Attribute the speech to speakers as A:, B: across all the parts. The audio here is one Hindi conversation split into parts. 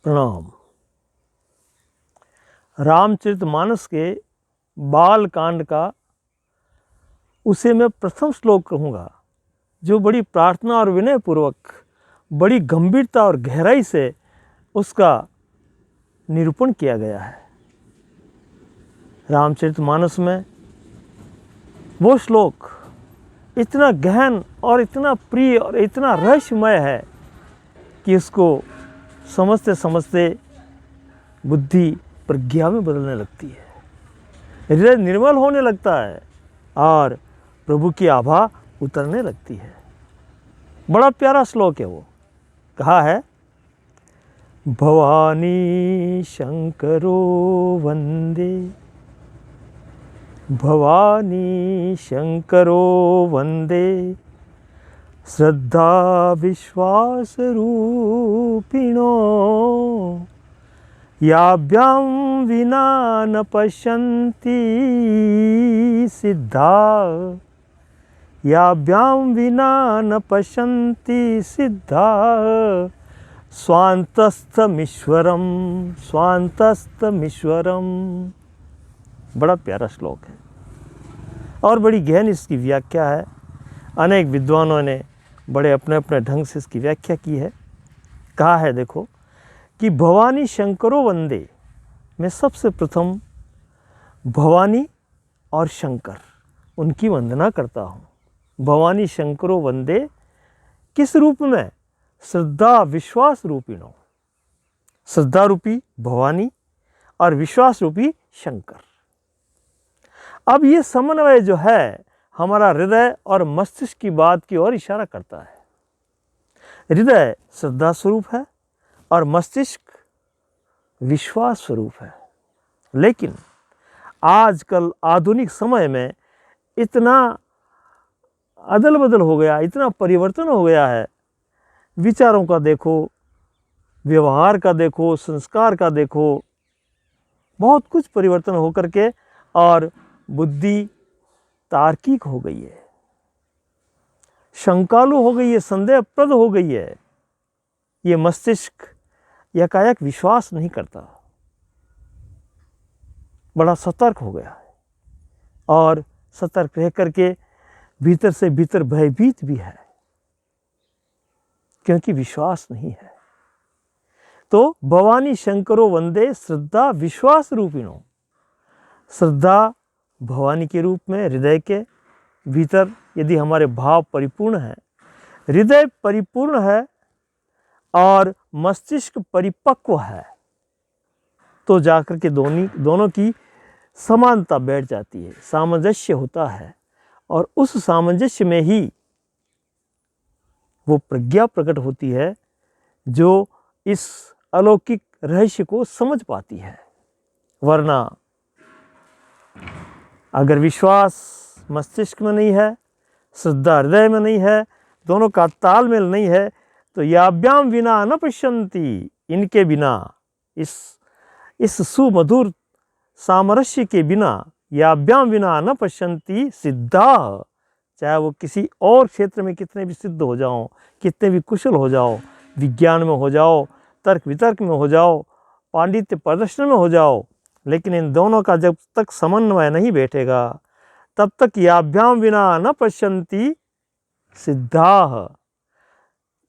A: प्रणाम। रामचरितमानस के बाल कांड का उसे मैं प्रथम श्लोक कहूँगा, जो बड़ी प्रार्थना और विनय पूर्वक, बड़ी गंभीरता और गहराई से उसका निरूपण किया गया है। रामचरितमानस में वो श्लोक इतना गहन और इतना प्रिय और इतना रहस्यमय है कि इसको समझते समझते बुद्धि प्रज्ञा में बदलने लगती है, हृदय निर्मल होने लगता है और प्रभु की आभा उतरने लगती है। बड़ा प्यारा श्लोक है वो। कहा है, भवानी शंकरो वंदे, भवानी शंकरो वंदे, श्रद्धा विश्वास रूपिणो, याभ्यां विना न पश्यन्ति सिद्धा, याभ्यां विना न पश्यन्ति सिद्धा, स्वान्तस्थमीश्वरम स्वान्तस्थमीश्वरम। बड़ा प्यारा श्लोक है और बड़ी गहन इसकी व्याख्या है। अनेक विद्वानों ने बड़े अपने अपने ढंग से इसकी व्याख्या की है। कहा है, देखो कि भवानी शंकरो वंदे, मैं सबसे प्रथम भवानी और शंकर उनकी वंदना करता हूँ। भवानी शंकरो वंदे किस रूप में? श्रद्धा विश्वास रूपिणो, श्रद्धा रूपी भवानी और विश्वास रूपी शंकर। अब ये समन्वय जो है हमारा हृदय और मस्तिष्क की बात की ओर इशारा करता है। हृदय श्रद्धा स्वरूप है और मस्तिष्क विश्वास स्वरूप है। लेकिन आजकल आधुनिक समय में इतना अदल बदल हो गया, इतना परिवर्तन हो गया है। विचारों का देखो, व्यवहार का देखो, संस्कार का देखो, बहुत कुछ परिवर्तन हो करके और बुद्धि तार्किक हो गई है, शंकालु हो गई है, संदेहप्रद हो गई है। ये मस्तिष्क एकाएक विश्वास नहीं करता, बड़ा सतर्क हो गया है और सतर्क रह करके भीतर से भीतर भयभीत भी है, क्योंकि विश्वास नहीं है। तो भवानी शंकरो वंदे, श्रद्धा विश्वास रूपिणो। श्रद्धा भवानी के रूप में हृदय के भीतर यदि हमारे भाव परिपूर्ण है, हृदय परिपूर्ण है और मस्तिष्क परिपक्व है, तो जाकर के दोनों की समानता बैठ जाती है, सामंजस्य होता है और उस सामंजस्य में ही वो प्रज्ञा प्रकट होती है जो इस अलौकिक रहस्य को समझ पाती है। वरना अगर विश्वास मस्तिष्क में नहीं है, श्रद्धा हृदय में नहीं है, दोनों का तालमेल नहीं है, तो याभ्याम विना न पश्यन्ति, इनके बिना, इस सुमधुर सामरस्य के बिना, याभ्याम विना न पश्यन्ति सिद्धा। चाहे वो किसी और क्षेत्र में कितने भी सिद्ध हो जाओ, कितने भी कुशल हो जाओ, विज्ञान में हो जाओ, तर्क वितर्क में हो जाओ, पांडित्य प्रदर्शन में हो जाओ, लेकिन इन दोनों का जब तक समन्वय नहीं बैठेगा तब तक याभ्याम विना न पश्यन्ति सिद्धा।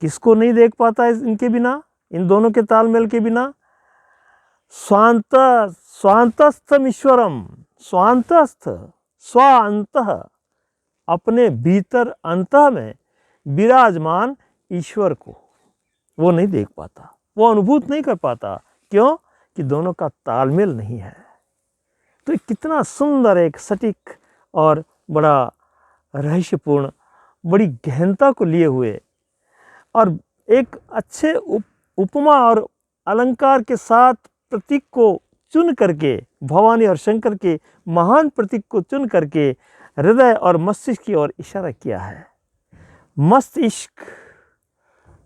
A: किसको नहीं देख पाता इनके बिना, इन दोनों के तालमेल के बिना? स्वांतस्थम ईश्वरम, स्वांतस्थ, स्वांतः, अपने भीतर अंतः में विराजमान ईश्वर को वो नहीं देख पाता, वो अनुभूत नहीं कर पाता। क्यों? कि दोनों का तालमेल नहीं है। तो कितना सुंदर एक सटीक और बड़ा रहस्यपूर्ण, बड़ी गहनता को लिए हुए और एक अच्छे उपमा और अलंकार के साथ प्रतीक को चुन करके, भवानी और शंकर के महान प्रतीक को चुन करके हृदय और मस्तिष्क की ओर इशारा किया है। मस्तिष्क,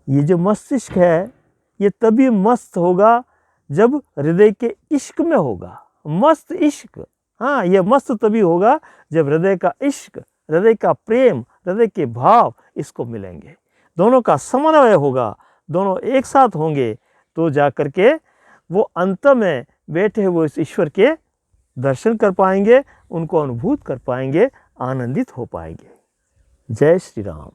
A: ये जो मस्तिष्क है ये तभी मस्त होगा जब हृदय के इश्क में होगा। मस्त इश्क, हाँ, ये मस्त तभी होगा जब हृदय का इश्क, हृदय का प्रेम, हृदय के भाव इसको मिलेंगे, दोनों का समन्वय होगा, दोनों एक साथ होंगे, तो जा कर के वो अंत में बैठे हुए इस ईश्वर के दर्शन कर पाएंगे, उनको अनुभूत कर पाएंगे, आनंदित हो पाएंगे। जय श्री राम।